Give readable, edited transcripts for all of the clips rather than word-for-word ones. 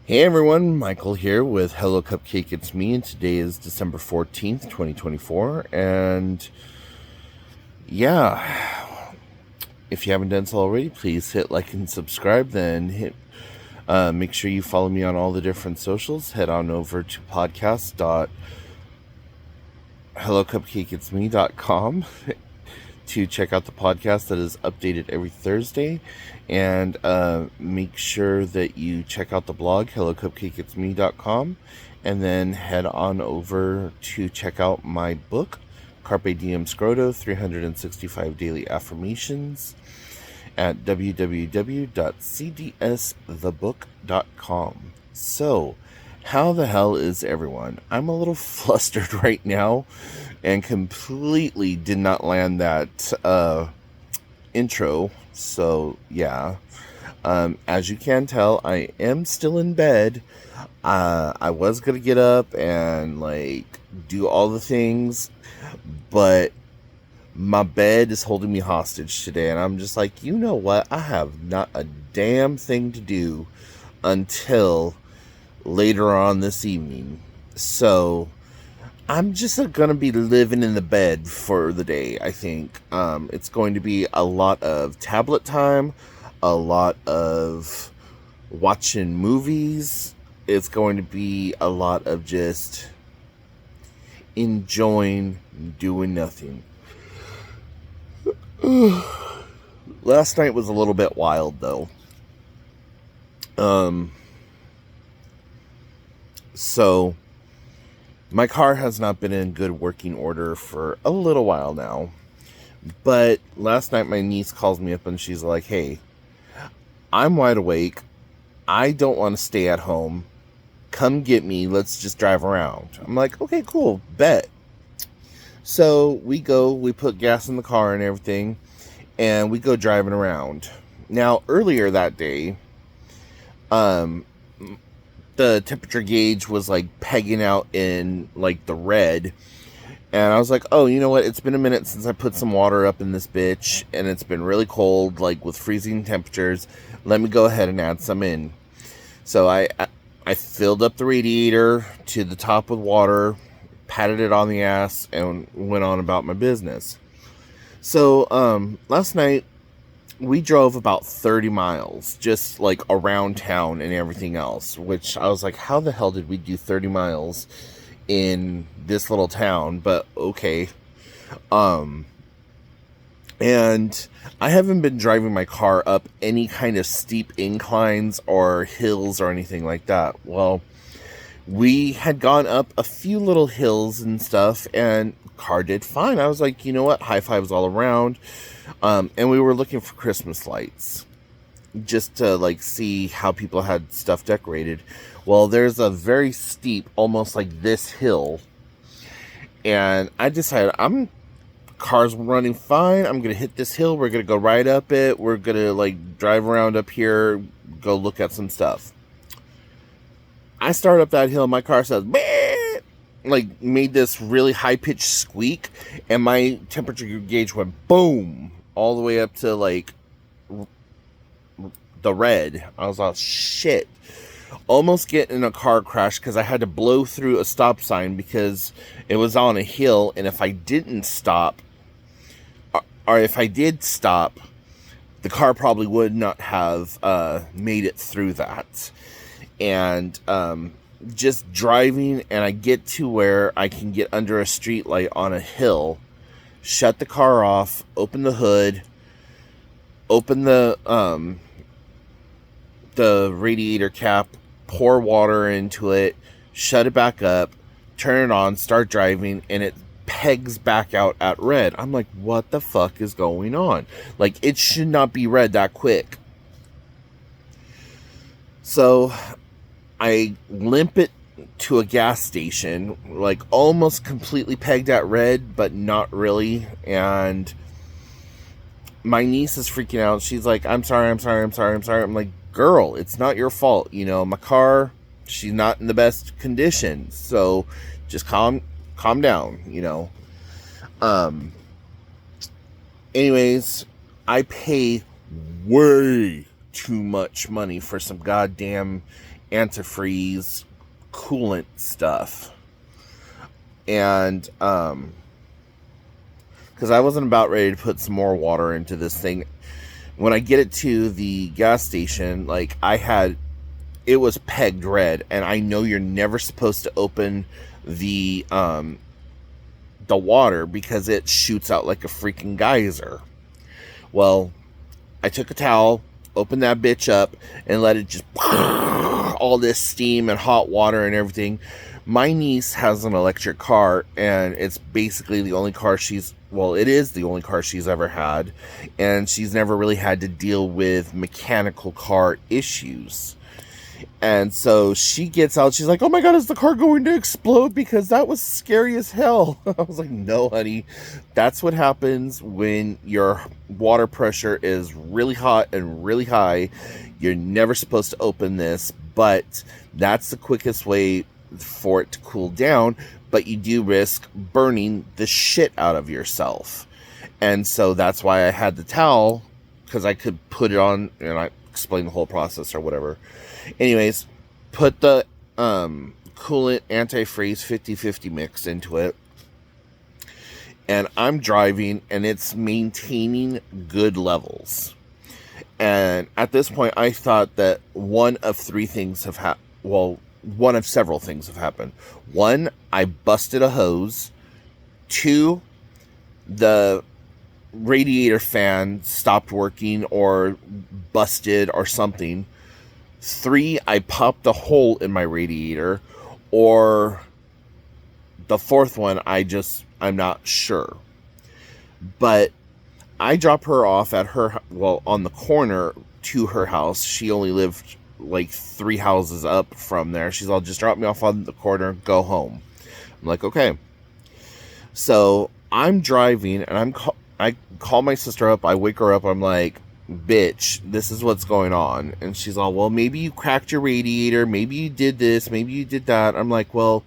Hey everyone, Michael here with Hello Cupcake It's Me, and today is December 14th, 2024. And yeah, if you haven't done so already, please hit like and subscribe. Then make sure you follow me on all the different socials. Head on over to podcast.hellocupcakeitsme.com to check out the podcast that is updated every Thursday. And make sure that you check out the blog, hellocupcakeitsme.com. And then head on over to check out my book, Carpe Diem Scroto, 365 Daily Affirmations, at www.cdsthebook.com. So, how the hell is everyone? I'm a little flustered right now and completely did not land that intro. So, yeah. As you can tell, I am still in bed. I was going to get up and, do all the things, but my bed is holding me hostage today, and I'm just like, you know what? I have not a damn thing to do until later on this evening. So I'm just gonna be living in the bed for the day, I think. It's going to be a lot of tablet time, a lot of watching movies. It's going to be a lot of just enjoying doing nothing. Last night was a little bit wild, though. So my car has not been in good working order for a little while now. But last night my niece calls me up and she's like, hey, I'm wide awake. I don't want to stay at home. Come get me. Let's just drive around. I'm like, okay, cool. Bet. So we put gas in the car and everything, and we go driving around. Now, earlier that day, the temperature gauge was pegging out in the red, and I was like, oh, you know what, it's been a minute since I put some water up in this bitch, and it's been really cold, with freezing temperatures. Let me go ahead and add some in. So I filled up the radiator to the top with water, patted it on the ass, and went on about my business. So last night we drove about 30 miles, just around town and everything else, which I was like, how the hell did we do 30 miles in this little town? But okay. And I haven't been driving my car up any kind of steep inclines or hills or anything like that. Well, we had gone up a few little hills and stuff, and car did fine. I was like, you know what? High fives all around. And we were looking for Christmas lights just to see how people had stuff decorated. Well, there's a very steep, almost like this hill, and I decided car's running fine. I'm gonna hit this hill. We're gonna go right up it. We're gonna drive around up here, go look at some stuff. I start up that hill. My car says, "Bah!" Made this really high pitched squeak, and my temperature gauge went boom all the way up to the red. I was like, shit. Almost getting in a car crash because I had to blow through a stop sign because it was on a hill, and if I didn't stop, or if I did stop, the car probably would not have made it through that. And just driving, and I get to where I can get under a street light on a hill, shut the car off, open the hood, open the radiator cap, pour water into it, shut it back up, turn it on, start driving, and it pegs back out at red. I'm like, what the fuck is going on? It should not be red that quick. So I limp it to a gas station, almost completely pegged at red, but not really. And my niece is freaking out. She's like, I'm sorry. I'm like, girl, it's not your fault. My car, she's not in the best condition. So just calm down, Anyways, I pay way too much money for some goddamn antifreeze coolant stuff. And because I wasn't about ready to put some more water into this thing. When I get it to the gas station, like it was pegged red, and I know you're never supposed to open the water because it shoots out like a freaking geyser. Well, I took a towel, opened that bitch up, and let it just all this steam and hot water and everything. My niece has an electric car, and it's basically the only car it is the only car she's ever had, and she's never really had to deal with mechanical car issues. And so she gets out, she's like, oh my god, is the car going to explode? Because that was scary as hell. I was like, no, honey, that's what happens when your water pressure is really hot and really high. You're never supposed to open this, but that's the quickest way for it to cool down, but you do risk burning the shit out of yourself. And so that's why I had the towel, because I could put it on, and I explained the whole process or whatever. Anyways, put the coolant antifreeze 50-50 mix into it, and I'm driving, and it's maintaining good levels. And at this point, I thought that one of several things have happened. One, I busted a hose. Two, the radiator fan stopped working or busted or something. 3, I popped a hole in my radiator. Or the 4th one, I'm not sure. But I drop her off at on the corner to her house. She only lived like 3 houses up from there. She's all, just drop me off on the corner, go home. I'm like, okay. So I'm driving, and I call my sister up. I wake her up. I'm like, bitch, this is what's going on. And she's all, well, maybe you cracked your radiator, maybe you did this, maybe you did that. I'm like, well,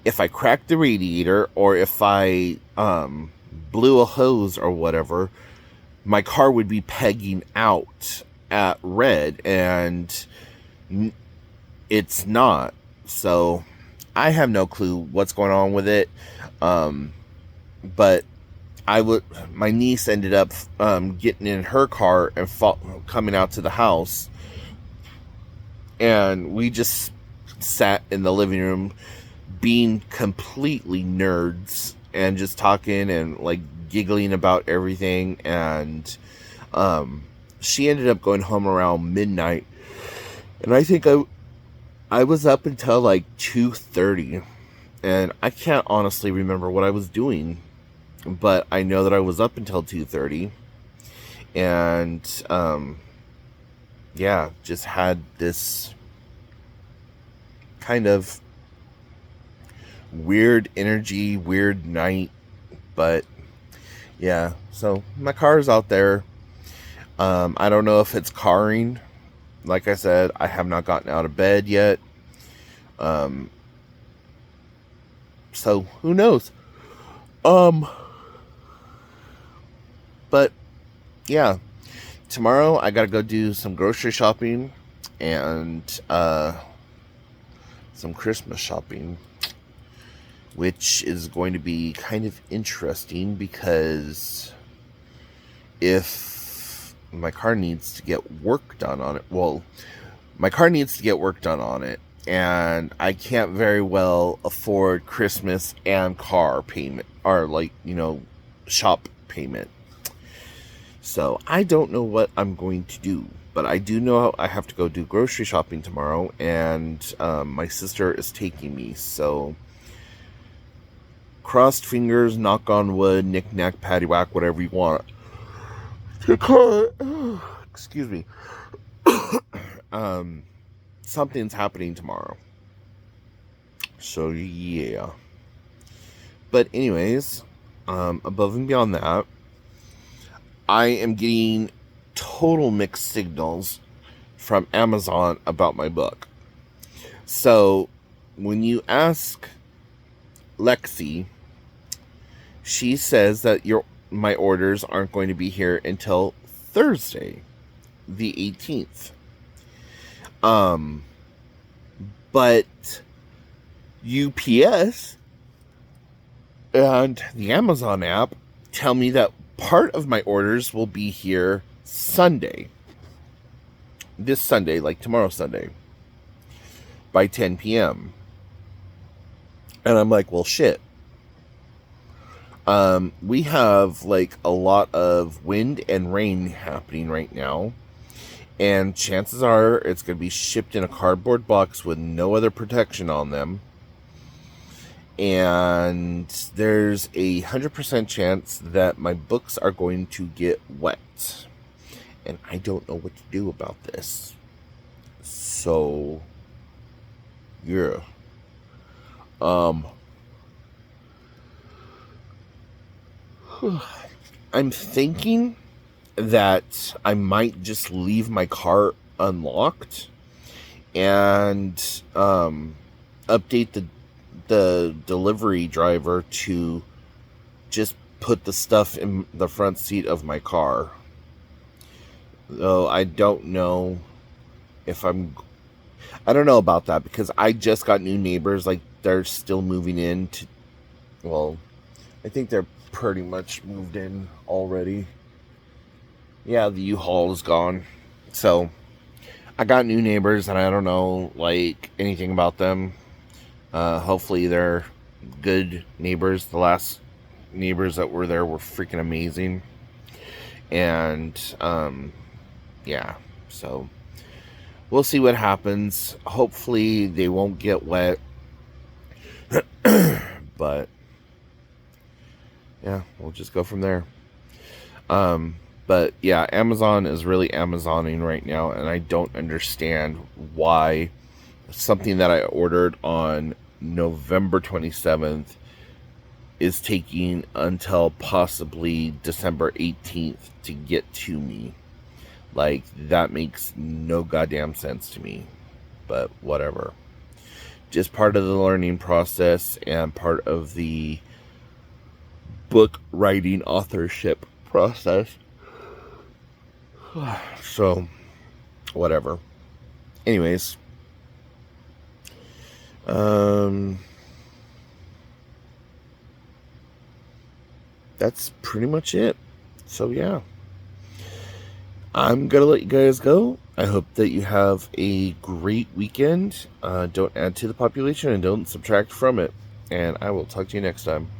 if I cracked the radiator, or if I blew a hose or whatever, my car would be pegging out at red, and it's not. So I have no clue what's going on with it. But my niece ended up getting in her car and coming out to the house, and we just sat in the living room being completely nerds and just talking and like giggling about everything. And she ended up going home around midnight, and I think I was up until like 2:30, and I can't honestly remember what I was doing, but I know that I was up until 2:30, and just had this kind of weird energy, weird night. But yeah, so my car's out there. I don't know if it's carring. Like I said, I have not gotten out of bed yet. So who knows? But yeah, tomorrow I gotta go do some grocery shopping and some Christmas shopping, which is going to be kind of interesting, because if my car needs to get work done on it, my car needs to get work done on it, and I can't very well afford Christmas and car payment, or shop payment. So I don't know what I'm going to do, but I do know I have to go do grocery shopping tomorrow, and my sister is taking me. So crossed fingers, knock on wood, knick knack, paddywhack, whatever you want to call it. Excuse me. Something's happening tomorrow. So yeah. But anyways, above and beyond that, I am getting total mixed signals from Amazon about my book. So when you ask Lexi, she says that my orders aren't going to be here until Thursday, the 18th. But UPS and the Amazon app tell me that part of my orders will be here Sunday. This Sunday, like tomorrow Sunday, by 10 p.m. And I'm like, well, shit. We have like a lot of wind and rain happening right now. And chances are it's going to be shipped in a cardboard box with no other protection on them. And there's a 100% chance that my books are going to get wet. And I don't know what to do about this. So, yeah. I'm thinking that I might just leave my car unlocked and update the delivery driver to just put the stuff in the front seat of my car. Though I don't know if I don't know about that, because I just got new neighbors. Like, they're still moving in to, well, I think they're pretty much moved in already. Yeah, the U-Haul is gone. So, I got new neighbors, and I don't know, like, anything about them. Hopefully they're good neighbors. The last neighbors that were there were freaking amazing. And, yeah, so we'll see what happens. Hopefully they won't get wet. But, yeah, we'll just go from there. But yeah, Amazon is really Amazoning right now, and I don't understand why something that I ordered on November 27th is taking until possibly December 18th to get to me. Like, that makes no goddamn sense to me. But whatever. Just part of the learning process and part of the book writing authorship process. So, whatever. Anyways. That's pretty much it. So, yeah. I'm going to let you guys go. I hope that you have a great weekend. Don't add to the population and don't subtract from it. And I will talk to you next time.